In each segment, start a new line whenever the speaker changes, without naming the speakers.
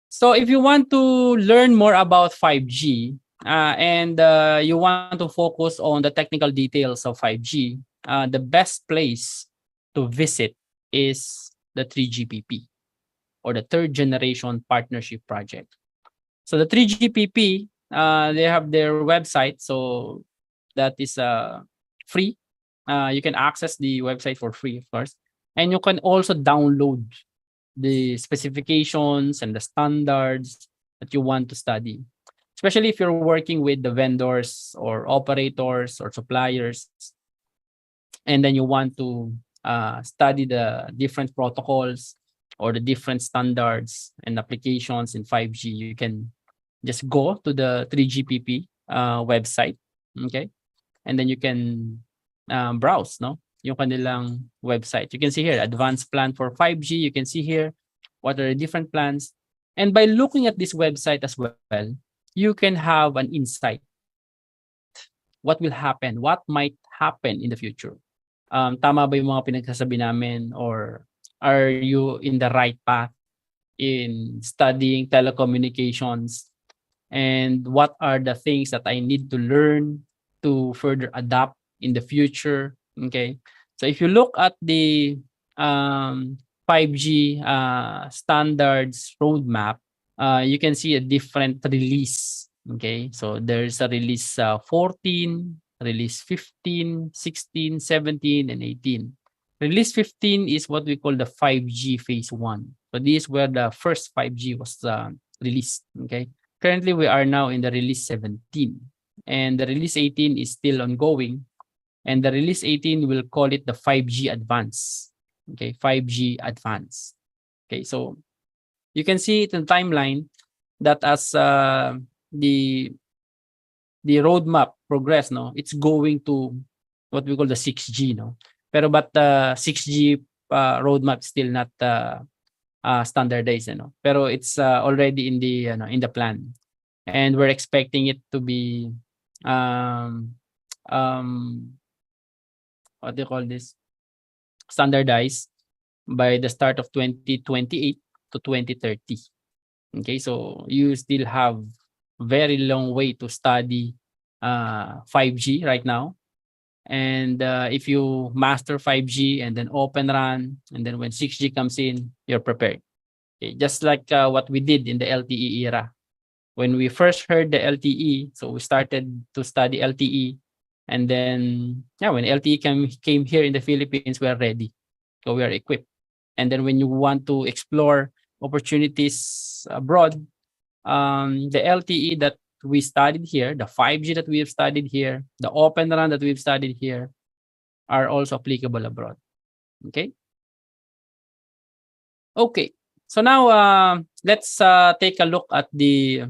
So if you want to learn more about 5G and you want to focus on the technical details of 5G, the best place to visit is the 3GPP or the third generation partnership project. So the 3GPP, they have their website. So that is free. You can access the website for free, of course. And you can also download the specifications and the standards that you want to study. Especially if you're working with the vendors or operators or suppliers, and then you want to study the different protocols or the different standards and applications in 5G, you can just go to the 3GPP website, okay? And then you can browse, no? Yung kanilang website. You can see here, advanced plan for 5G. You can see here what are the different plans. And by looking at this website as well, you can have an insight. What will happen? What might happen in the future? Tama ba yung mga pinagsasabi namin, or are you in the right path in studying telecommunications? And what are the things that I need to learn to further adapt in the future? Okay. So if you look at the 5G standards roadmap, you can see a different release. Okay. So there's a release 14, release 15, 16, 17, and 18. Release 15 is what we call the 5G phase 1. So this is where the first 5G was released. Okay. Currently, we are now in the release 17, and the release 18 is still ongoing. And the release 18, we'll call it the 5G Advance. Okay, 5G Advance. Okay, so you can see it in the timeline that as the roadmap progress, no, it's going to what we call the 6G, no. But the 6G roadmap still not standardized, pero it's already in the plan, and we're expecting it to be what do you call this, standardized by the start of 2028 to 2030. Okay, so you still have very long way to study 5G right now. And if you master 5G and then open run, and then when 6G comes in, you're prepared. Okay, just like what we did in the LTE era. When we first heard the LTE, so we started to study LTE. And then, yeah, when LTE came here in the Philippines, we are ready. So we are equipped. And then when you want to explore opportunities abroad, the LTE that we studied here, the 5G that we have studied here, the Open RAN that we've studied here are also applicable abroad. Okay? Okay. So now let's take a look at the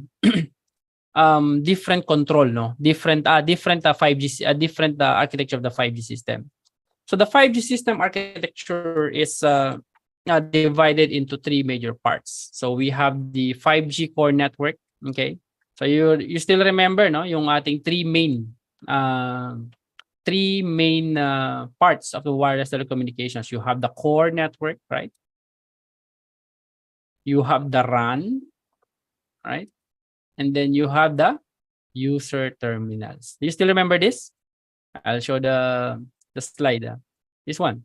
different control, no? Different 5G different architecture of the 5G system. So the 5G system architecture is divided into three major parts. So we have the 5G core network, okay? So you still remember, no, yung ating three main parts of the wireless telecommunications. You have the core network, right? You have the RAN, right? And then you have the user terminals. Do you still remember this? I'll show the slide. This one,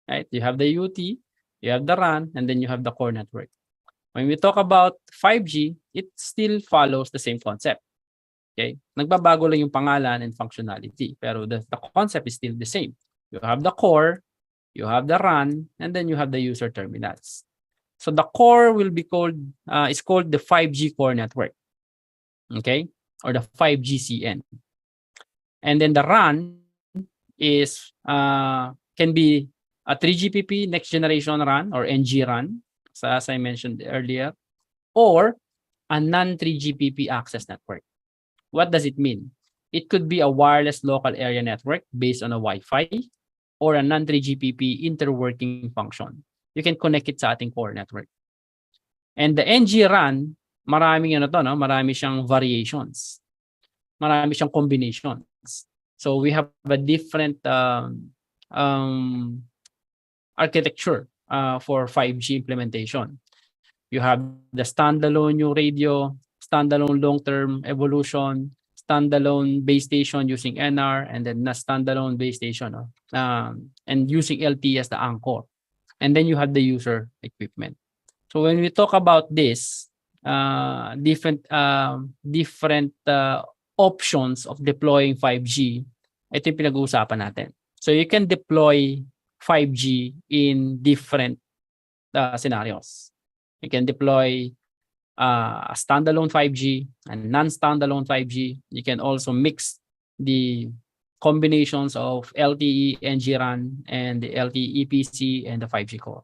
right? You have the UT, you have the RAN, and then you have the core network. When we talk about 5G, it still follows the same concept. Okay? Nagbabago lang yung pangalan and functionality, pero the concept is still the same. You have the core, you have the RAN, and then you have the user terminals. So the core will be called is called the 5G core network. Okay? Or the 5GCN. And then the RAN is can be a 3GPP next generation RAN or NG RAN, so as I mentioned earlier, or a non-3GPP access network. What does it mean? It could be a wireless local area network based on a Wi-Fi or a non-3GPP interworking function. You can connect it sa ating core network. And the NG RAN, marami siyang variations. Marami siyang combinations. So we have a different architecture for 5G implementation. You have the standalone new radio, standalone long-term evolution, standalone base station using NR, and then the standalone base station, and using LTE as the anchor. And then you have the user equipment. So when we talk about this, different options of deploying 5G, ito yung pinag-uusapan natin. So you can deploy 5G in different scenarios. You can deploy a standalone 5G and non-standalone 5G. You can also mix the combinations of LTE, NG-RAN, and the LTE EPC and the 5G core.